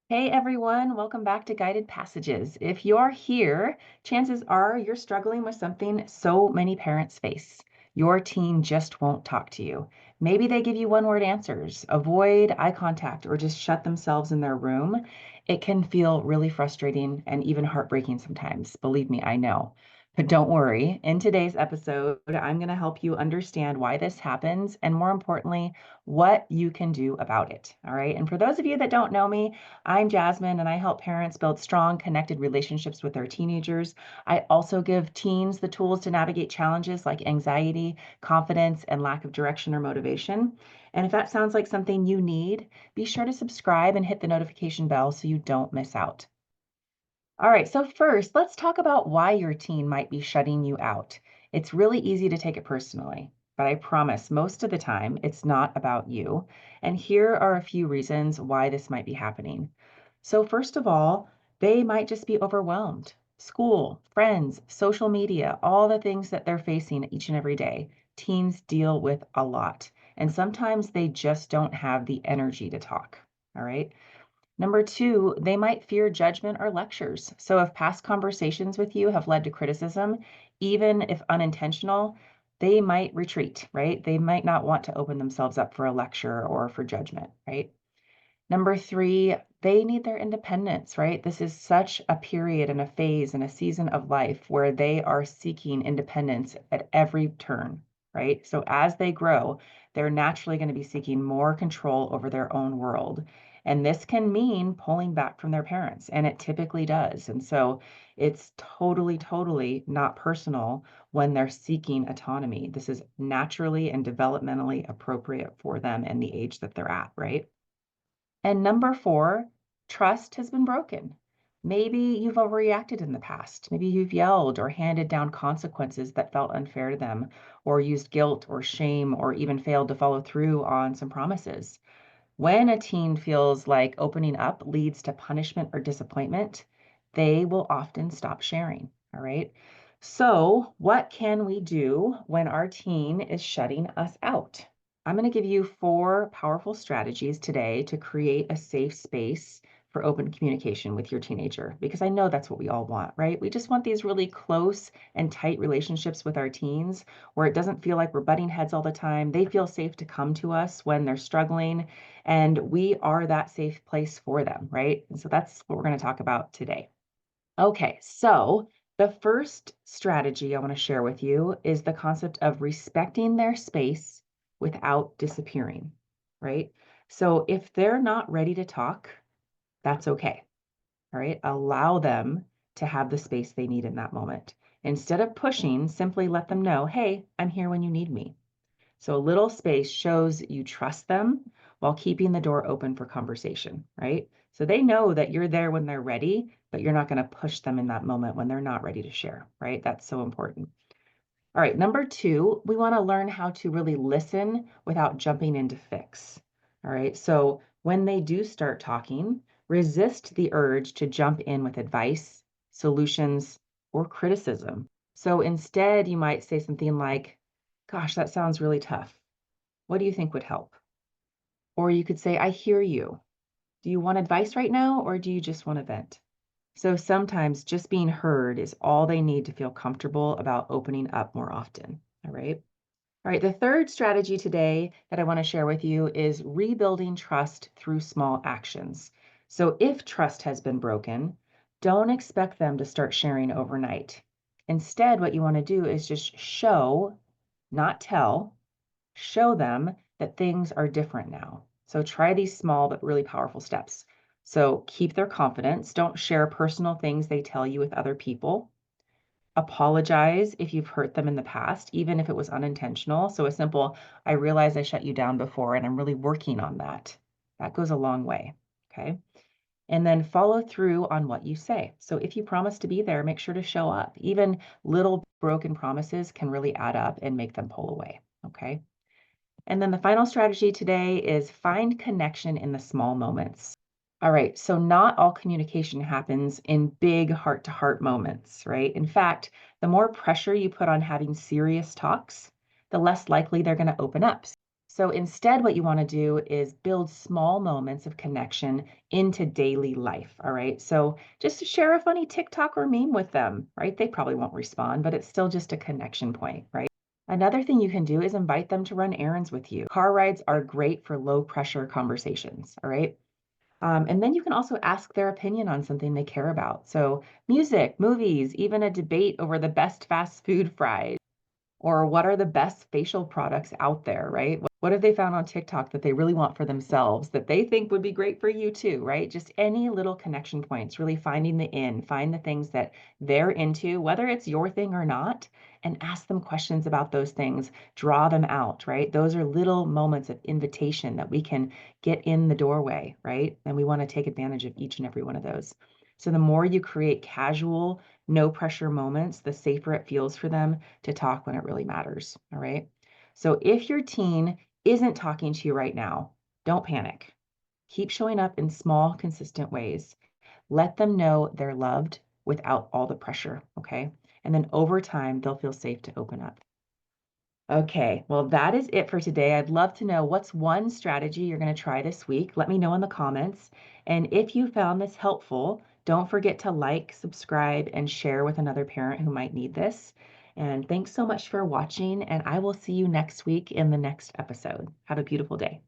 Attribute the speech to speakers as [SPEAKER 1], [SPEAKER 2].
[SPEAKER 1] Hey everyone, welcome back to Guided Passages. If you're here, chances are you're struggling with something so many parents face. Your teen just won't talk to you. Maybe they give you one-word answers, avoid eye contact, or just shut themselves in their room. It can feel really frustrating and even heartbreaking sometimes. Believe me, I know. But don't worry, in today's episode, I'm going to help you understand why this happens and more importantly, what you can do about it. All right. And for those of you that don't know me, I'm Jasmine, and I help parents build strong, connected relationships with their teenagers. I also give teens the tools to navigate challenges like anxiety, confidence, and lack of direction or motivation. And if that sounds like something you need, be sure to subscribe and hit the notification bell so you don't miss out. All right, so first, let's talk about why your teen might be shutting you out. It's really easy to take it personally, but I promise most of the time it's not about you. And here are a few reasons why this might be happening. So, first of all, they might just be overwhelmed. School, friends, social media, all the things that they're facing each and every day. Teens deal with a lot, and sometimes they just don't have the energy to talk. All right. Number two, they might fear judgment or lectures. So if past conversations with you have led to criticism, even if unintentional, they might retreat, right? They might not want to open themselves up for a lecture or for judgment, right? Number three, they need their independence, right? This is such a period and a phase and a season of life where they are seeking independence at every turn, right? So as they grow, they're naturally going to be seeking more control over their own world. And this can mean pulling back from their parents, and it typically does. And so it's totally not personal when they're seeking autonomy. This is naturally and developmentally appropriate for them and the age that they're at, right? And number four, trust has been broken. Maybe you've overreacted in the past. Maybe you've yelled or handed down consequences that felt unfair to them, or used guilt or shame, or even failed to follow through on some promises. When a teen feels like opening up leads to punishment or disappointment, they will often stop sharing. All right. So, what can we do when our teen is shutting us out? I'm going to give you four powerful strategies today to create a safe space for open communication with your teenager, because I know that's what we all want, right? We just want these really close and tight relationships with our teens where it doesn't feel like we're butting heads all the time. They feel safe to come to us when they're struggling, and we are that safe place for them, right? And so that's what we're going to talk about today. Okay, so the first strategy I want to share with you is the concept of respecting their space without disappearing, right? So if they're not ready to talk, that's okay. All right, allow them to have the space they need in that moment. Instead of pushing, simply let them know, hey, I'm here when you need me. So a little space shows you trust them while keeping the door open for conversation, right? So they know that you're there when they're ready, but you're not going to push them in that moment when they're not ready to share, right? That's so important. All right, number two, we want to learn how to really listen without jumping in to fix. All right, so when they do start talking, resist the urge to jump in with advice, solutions, or criticism. So instead, you might say something like, gosh, that sounds really tough. What do you think would help? Or you could say, I hear you. Do you want advice right now, or do you just want to vent? So sometimes just being heard is all they need to feel comfortable about opening up more often. All right. All right. The third strategy today that I want to share with you is rebuilding trust through small actions. So if trust has been broken, don't expect them to start sharing overnight. Instead, what you want to do is just show, not tell, show them that things are different now. So try these small but really powerful steps. So keep their confidence. Don't share personal things they tell you with other people. Apologize if you've hurt them in the past, even if it was unintentional. So a simple, I realize I shut you down before and I'm really working on that. That goes a long way. Okay. And then follow through on what you say. So if you promise to be there, make sure to show up. Even little broken promises can really add up and make them pull away. Okay. And then the final strategy today is find connection in the small moments. All right, so not all communication happens in big heart-to-heart moments, right? In fact, the more pressure you put on having serious talks, the less likely they're going to open up. So instead, what you want to do is build small moments of connection into daily life. All right. So just to share a funny TikTok or meme with them, right? They probably won't respond, but it's still just a connection point, right? Another thing you can do is invite them to run errands with you. Car rides are great for low pressure conversations. All right. And then you can also ask their opinion on something they care about. So music, movies, even a debate over the best fast food fries or what are the best facial products out there, right? What have they found on TikTok that they really want for themselves that they think would be great for you too, right? Just any little connection points, really finding find the things that they're into, whether it's your thing or not, and ask them questions about those things, draw them out, right? Those are little moments of invitation that we can get in the doorway, right? And we want to take advantage of each and every one of those. So the more you create casual, no pressure moments, the safer it feels for them to talk when it really matters. All right. So if your teen isn't talking to you right now, don't panic. Keep showing up in small, consistent ways. Let them know they're loved without all the pressure. Okay. And then over time, they'll feel safe to open up. Okay, well, that is it for today. I'd love to know what's one strategy you're going to try this week. Let me know in the comments. And if you found this helpful, don't forget to like, subscribe, and share with another parent who might need this. And thanks so much for watching, and I will see you next week in the next episode. Have a beautiful day.